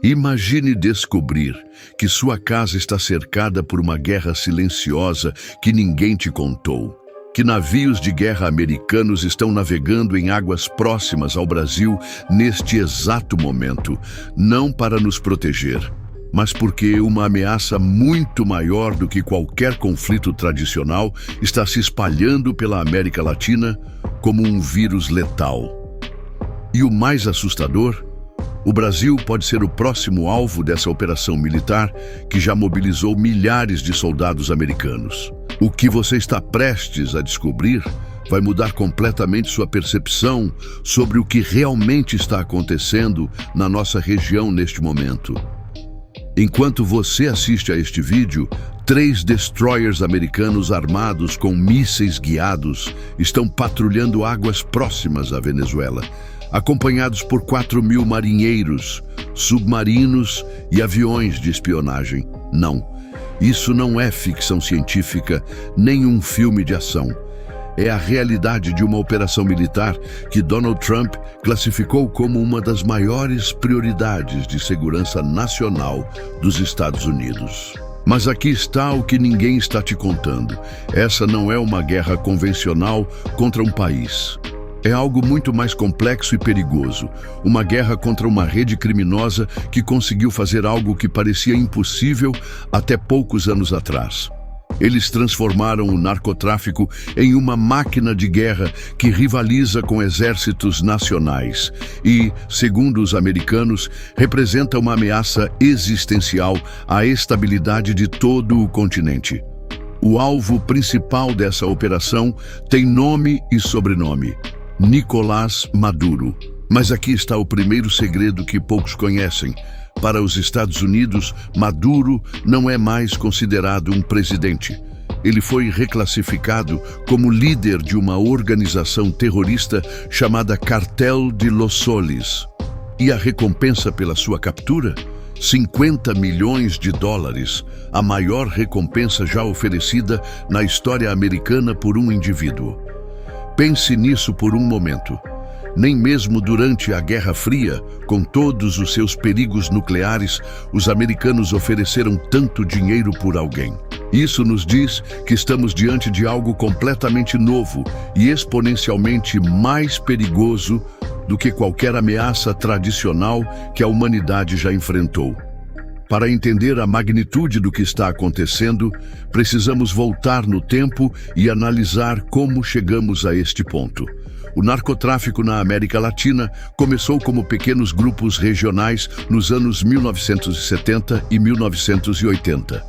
Imagine descobrir que sua casa está cercada por uma guerra silenciosa que ninguém te contou. Que navios de guerra americanos estão navegando em águas próximas ao Brasil neste exato momento, não para nos proteger, mas porque uma ameaça muito maior do que qualquer conflito tradicional está se espalhando pela América Latina como um vírus letal. E o mais assustador, o Brasil pode ser o próximo alvo dessa operação militar que já mobilizou milhares de soldados americanos. O que você está prestes a descobrir vai mudar completamente sua percepção sobre o que realmente está acontecendo na nossa região neste momento. Enquanto você assiste a este vídeo, 3 destroyers americanos armados com mísseis guiados estão patrulhando águas próximas à Venezuela, acompanhados por 4.000 marinheiros, submarinos e aviões de espionagem. Não, isso não é ficção científica, nem um filme de ação. É a realidade de uma operação militar que Donald Trump classificou como uma das maiores prioridades de segurança nacional dos Estados Unidos. Mas aqui está o que ninguém está te contando. Essa não é uma guerra convencional contra um país. É algo muito mais complexo e perigoso. Uma guerra contra uma rede criminosa que conseguiu fazer algo que parecia impossível até poucos anos atrás. Eles transformaram o narcotráfico em uma máquina de guerra que rivaliza com exércitos nacionais e, segundo os americanos, representa uma ameaça existencial à estabilidade de todo o continente. O alvo principal dessa operação tem nome e sobrenome: Nicolás Maduro. Mas aqui está o primeiro segredo que poucos conhecem. Para os Estados Unidos, Maduro não é mais considerado um presidente. Ele foi reclassificado como líder de uma organização terrorista chamada Cartel de Los Soles. E a recompensa pela sua captura? 50 milhões de dólares, a maior recompensa já oferecida na história americana por um indivíduo. Pense nisso por um momento. Nem mesmo durante a Guerra Fria, com todos os seus perigos nucleares, os americanos ofereceram tanto dinheiro por alguém. Isso nos diz que estamos diante de algo completamente novo e exponencialmente mais perigoso do que qualquer ameaça tradicional que a humanidade já enfrentou. Para entender a magnitude do que está acontecendo, precisamos voltar no tempo e analisar como chegamos a este ponto. O narcotráfico na América Latina começou como pequenos grupos regionais nos anos 1970 e 1980.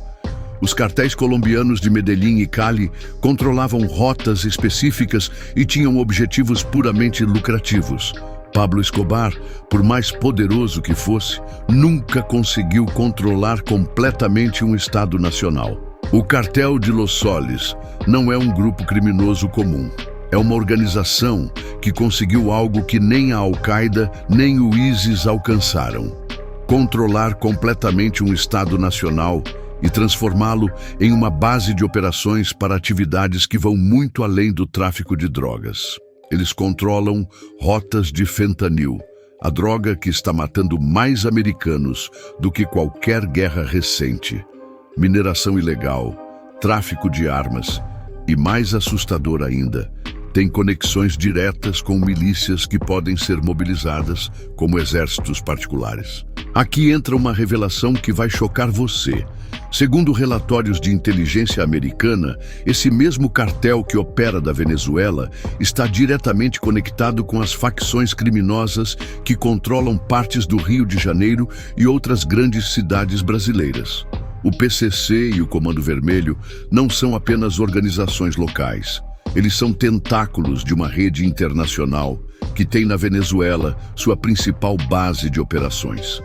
Os cartéis colombianos de Medellín e Cali controlavam rotas específicas e tinham objetivos puramente lucrativos. Pablo Escobar, por mais poderoso que fosse, nunca conseguiu controlar completamente um Estado nacional. O Cartel de Los Soles não é um grupo criminoso comum. É uma organização que conseguiu algo que nem a Al-Qaeda nem o ISIS alcançaram: controlar completamente um Estado nacional e transformá-lo em uma base de operações para atividades que vão muito além do tráfico de drogas. Eles controlam rotas de fentanil, a droga que está matando mais americanos do que qualquer guerra recente, mineração ilegal, tráfico de armas e, mais assustador ainda, tem conexões diretas com milícias que podem ser mobilizadas como exércitos particulares. Aqui entra uma revelação que vai chocar você. Segundo relatórios de inteligência americana, esse mesmo cartel que opera da Venezuela está diretamente conectado com as facções criminosas que controlam partes do Rio de Janeiro e outras grandes cidades brasileiras. O PCC e o Comando Vermelho não são apenas organizações locais. Eles são tentáculos de uma rede internacional que tem na Venezuela sua principal base de operações.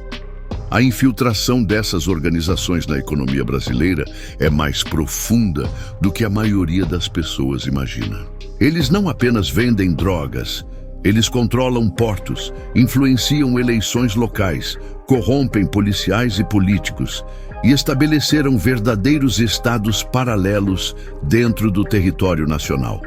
A infiltração dessas organizações na economia brasileira é mais profunda do que a maioria das pessoas imagina. Eles não apenas vendem drogas, eles controlam portos, influenciam eleições locais, corrompem policiais e políticos e estabeleceram verdadeiros estados paralelos dentro do território nacional.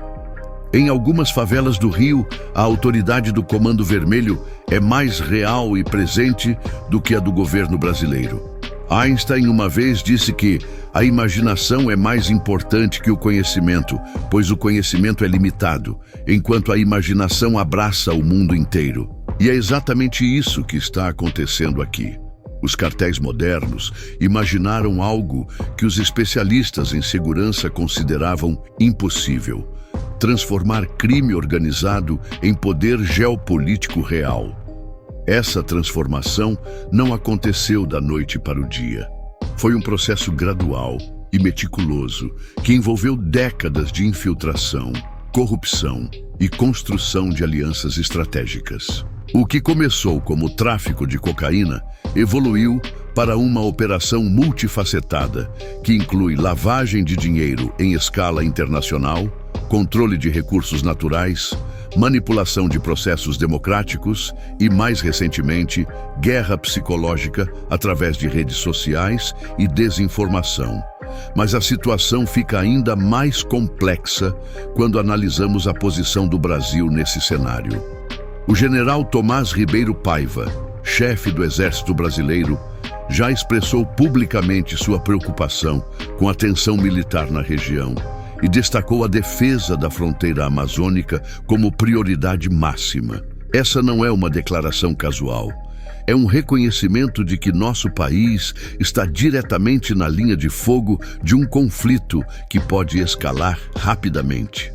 Em algumas favelas do Rio, a autoridade do Comando Vermelho é mais real e presente do que a do governo brasileiro. Einstein uma vez disse que a imaginação é mais importante que o conhecimento, pois o conhecimento é limitado, enquanto a imaginação abraça o mundo inteiro. E é exatamente isso que está acontecendo aqui. Os cartéis modernos imaginaram algo que os especialistas em segurança consideravam impossível: transformar crime organizado em poder geopolítico real. Essa transformação não aconteceu da noite para o dia. Foi um processo gradual e meticuloso que envolveu décadas de infiltração, corrupção e construção de alianças estratégicas. O que começou como tráfico de cocaína evoluiu para uma operação multifacetada que inclui lavagem de dinheiro em escala internacional, controle de recursos naturais, manipulação de processos democráticos e, mais recentemente, guerra psicológica através de redes sociais e desinformação. Mas a situação fica ainda mais complexa quando analisamos a posição do Brasil nesse cenário. O general Tomás Ribeiro Paiva, chefe do Exército Brasileiro, já expressou publicamente sua preocupação com a tensão militar na região e destacou a defesa da fronteira amazônica como prioridade máxima. Essa não é uma declaração casual. É um reconhecimento de que nosso país está diretamente na linha de fogo de um conflito que pode escalar rapidamente.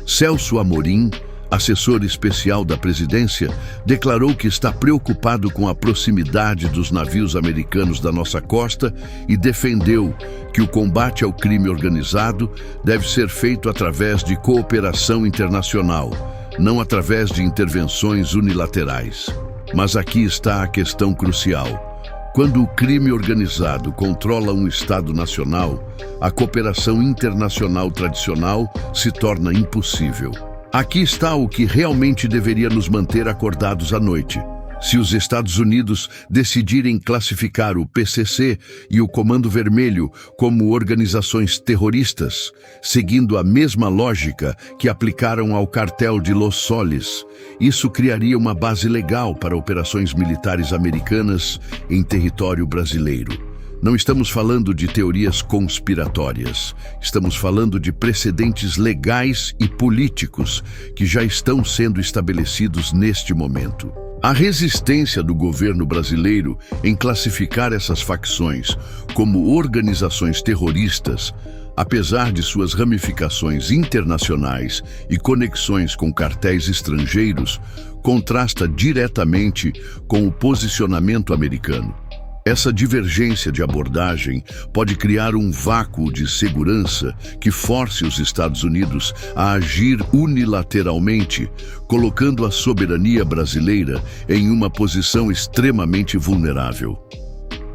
Celso Amorim, assessor especial da presidência, declarou que está preocupado com a proximidade dos navios americanos da nossa costa e defendeu que o combate ao crime organizado deve ser feito através de cooperação internacional, não através de intervenções unilaterais. Mas aqui está a questão crucial. Quando o crime organizado controla um Estado nacional, a cooperação internacional tradicional se torna impossível. Aqui está o que realmente deveria nos manter acordados à noite. Se os Estados Unidos decidirem classificar o PCC e o Comando Vermelho como organizações terroristas, seguindo a mesma lógica que aplicaram ao cartel de Los Soles, isso criaria uma base legal para operações militares americanas em território brasileiro. Não estamos falando de teorias conspiratórias. Estamos falando de precedentes legais e políticos que já estão sendo estabelecidos neste momento. A resistência do governo brasileiro em classificar essas facções como organizações terroristas, apesar de suas ramificações internacionais e conexões com cartéis estrangeiros, contrasta diretamente com o posicionamento americano. Essa divergência de abordagem pode criar um vácuo de segurança que force os Estados Unidos a agir unilateralmente, colocando a soberania brasileira em uma posição extremamente vulnerável.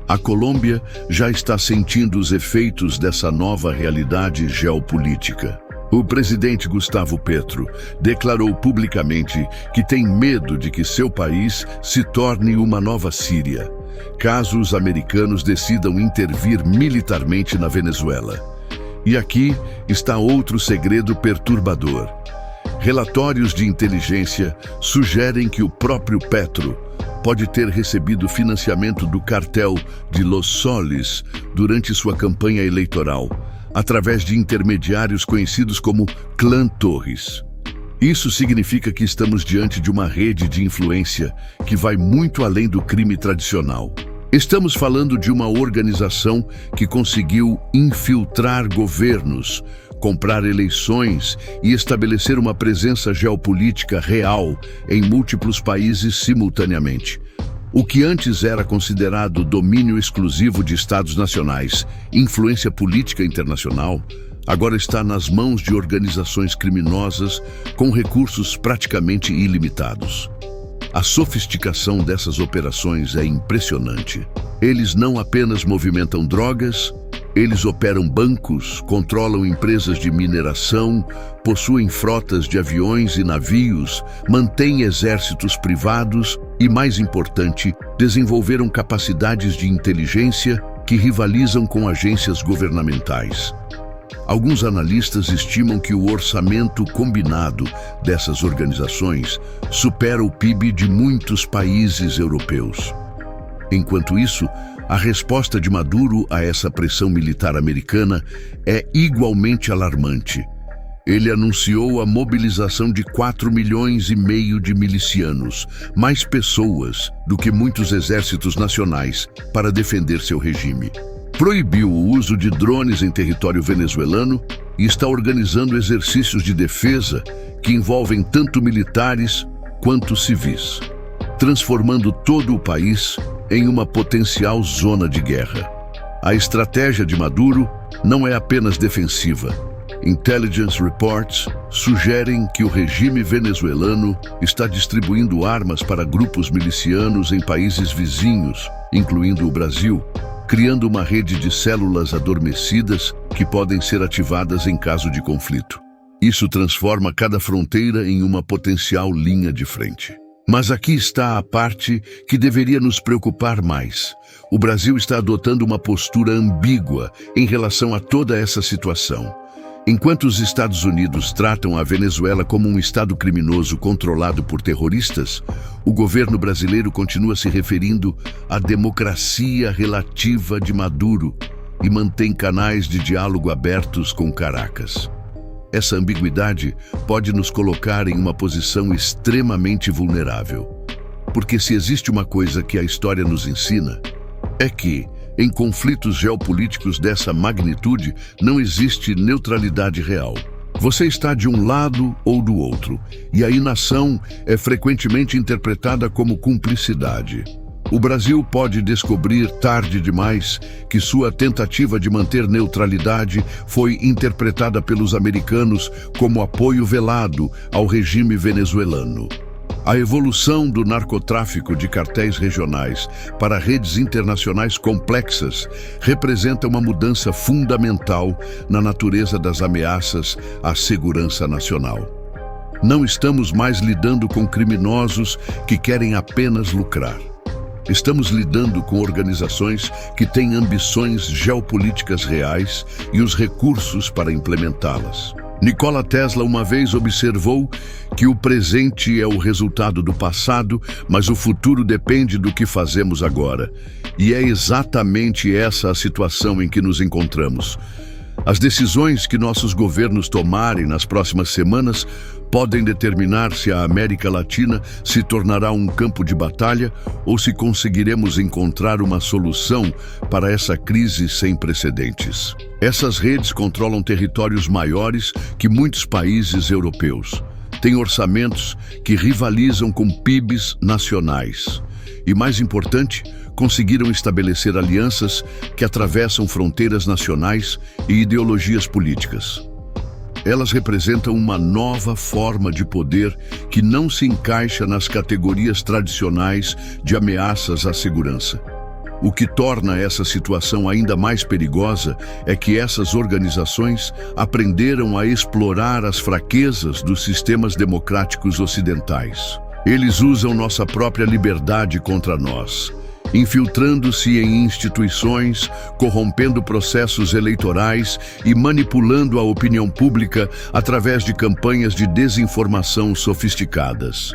A Colômbia já está sentindo os efeitos dessa nova realidade geopolítica. O presidente Gustavo Petro declarou publicamente que tem medo de que seu país se torne uma nova Síria, caso os americanos decidam intervir militarmente na Venezuela. E aqui está outro segredo perturbador. Relatórios de inteligência sugerem que o próprio Petro pode ter recebido financiamento do cartel de Los Soles durante sua campanha eleitoral, através de intermediários conhecidos como Clã Torres. Isso significa que estamos diante de uma rede de influência que vai muito além do crime tradicional. Estamos falando de uma organização que conseguiu infiltrar governos, comprar eleições e estabelecer uma presença geopolítica real em múltiplos países simultaneamente. O que antes era considerado domínio exclusivo de Estados nacionais, influência política internacional, agora está nas mãos de organizações criminosas com recursos praticamente ilimitados. A sofisticação dessas operações é impressionante. Eles não apenas movimentam drogas, eles operam bancos, controlam empresas de mineração, possuem frotas de aviões e navios, mantêm exércitos privados e, mais importante, desenvolveram capacidades de inteligência que rivalizam com agências governamentais. Alguns analistas estimam que o orçamento combinado dessas organizações supera o PIB de muitos países europeus. Enquanto isso, a resposta de Maduro a essa pressão militar americana é igualmente alarmante. Ele anunciou a mobilização de 4,5 milhões de milicianos, mais pessoas do que muitos exércitos nacionais, para defender seu regime. Proibiu o uso de drones em território venezuelano e está organizando exercícios de defesa que envolvem tanto militares quanto civis, transformando todo o país em uma potencial zona de guerra. A estratégia de Maduro não é apenas defensiva. Intelligence reports sugerem que o regime venezuelano está distribuindo armas para grupos milicianos em países vizinhos, incluindo o Brasil, criando uma rede de células adormecidas que podem ser ativadas em caso de conflito. Isso transforma cada fronteira em uma potencial linha de frente. Mas aqui está a parte que deveria nos preocupar mais. O Brasil está adotando uma postura ambígua em relação a toda essa situação. Enquanto os Estados Unidos tratam a Venezuela como um estado criminoso controlado por terroristas, o governo brasileiro continua se referindo à democracia relativa de Maduro e mantém canais de diálogo abertos com Caracas. Essa ambiguidade pode nos colocar em uma posição extremamente vulnerável. Porque se existe uma coisa que a história nos ensina, é que, em conflitos geopolíticos dessa magnitude, não existe neutralidade real. Você está de um lado ou do outro, e a inação é frequentemente interpretada como cumplicidade. O Brasil pode descobrir tarde demais que sua tentativa de manter neutralidade foi interpretada pelos americanos como apoio velado ao regime venezuelano. A evolução do narcotráfico de cartéis regionais para redes internacionais complexas representa uma mudança fundamental na natureza das ameaças à segurança nacional. Não estamos mais lidando com criminosos que querem apenas lucrar. Estamos lidando com organizações que têm ambições geopolíticas reais e os recursos para implementá-las. Nikola Tesla uma vez observou que o presente é o resultado do passado, mas o futuro depende do que fazemos agora. E é exatamente essa a situação em que nos encontramos. As decisões que nossos governos tomarem nas próximas semanas podem determinar se a América Latina se tornará um campo de batalha ou se conseguiremos encontrar uma solução para essa crise sem precedentes. Essas redes controlam territórios maiores que muitos países europeus. Têm orçamentos que rivalizam com PIBs nacionais. E, mais importante, conseguiram estabelecer alianças que atravessam fronteiras nacionais e ideologias políticas. Elas representam uma nova forma de poder que não se encaixa nas categorias tradicionais de ameaças à segurança. O que torna essa situação ainda mais perigosa é que essas organizações aprenderam a explorar as fraquezas dos sistemas democráticos ocidentais. Eles usam nossa própria liberdade contra nós, infiltrando-se em instituições, corrompendo processos eleitorais e manipulando a opinião pública através de campanhas de desinformação sofisticadas.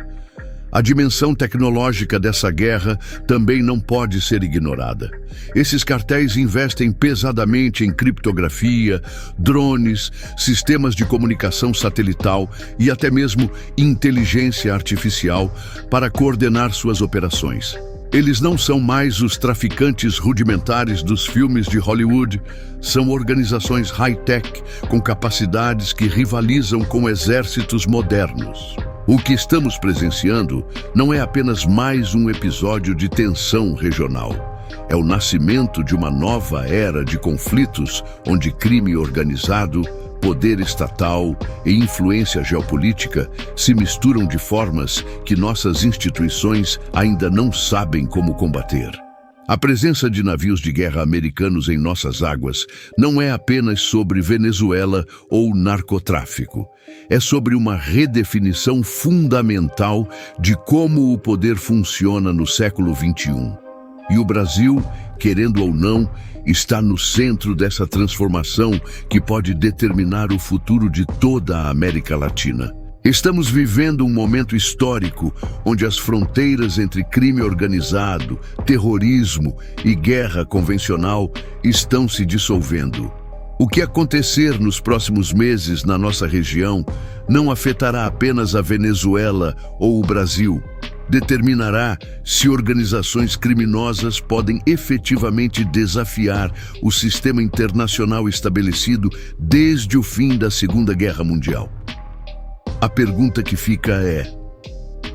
A dimensão tecnológica dessa guerra também não pode ser ignorada. Esses cartéis investem pesadamente em criptografia, drones, sistemas de comunicação satelital e até mesmo inteligência artificial para coordenar suas operações. Eles não são mais os traficantes rudimentares dos filmes de Hollywood, são organizações high-tech com capacidades que rivalizam com exércitos modernos. O que estamos presenciando não é apenas mais um episódio de tensão regional. É o nascimento de uma nova era de conflitos onde crime organizado, poder estatal e influência geopolítica se misturam de formas que nossas instituições ainda não sabem como combater. A presença de navios de guerra americanos em nossas águas não é apenas sobre Venezuela ou narcotráfico. É sobre uma redefinição fundamental de como o poder funciona no século XXI. E o Brasil, querendo ou não, está no centro dessa transformação que pode determinar o futuro de toda a América Latina. Estamos vivendo um momento histórico onde as fronteiras entre crime organizado, terrorismo e guerra convencional estão se dissolvendo. O que acontecer nos próximos meses na nossa região não afetará apenas a Venezuela ou o Brasil. Determinará se organizações criminosas podem efetivamente desafiar o sistema internacional estabelecido desde o fim da Segunda Guerra Mundial. A pergunta que fica é: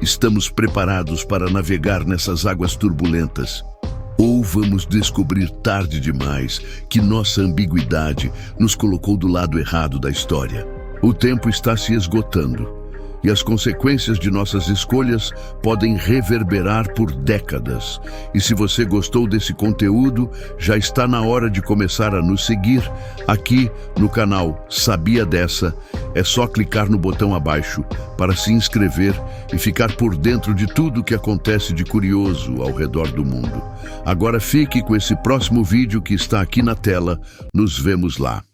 estamos preparados para navegar nessas águas turbulentas? Ou vamos descobrir tarde demais que nossa ambiguidade nos colocou do lado errado da história? O tempo está se esgotando e as consequências de nossas escolhas podem reverberar por décadas. E se você gostou desse conteúdo, já está na hora de começar a nos seguir aqui no canal Sabia Dessa. É só clicar no botão abaixo para se inscrever e ficar por dentro de tudo que acontece de curioso ao redor do mundo. Agora fique com esse próximo vídeo que está aqui na tela. Nos vemos lá.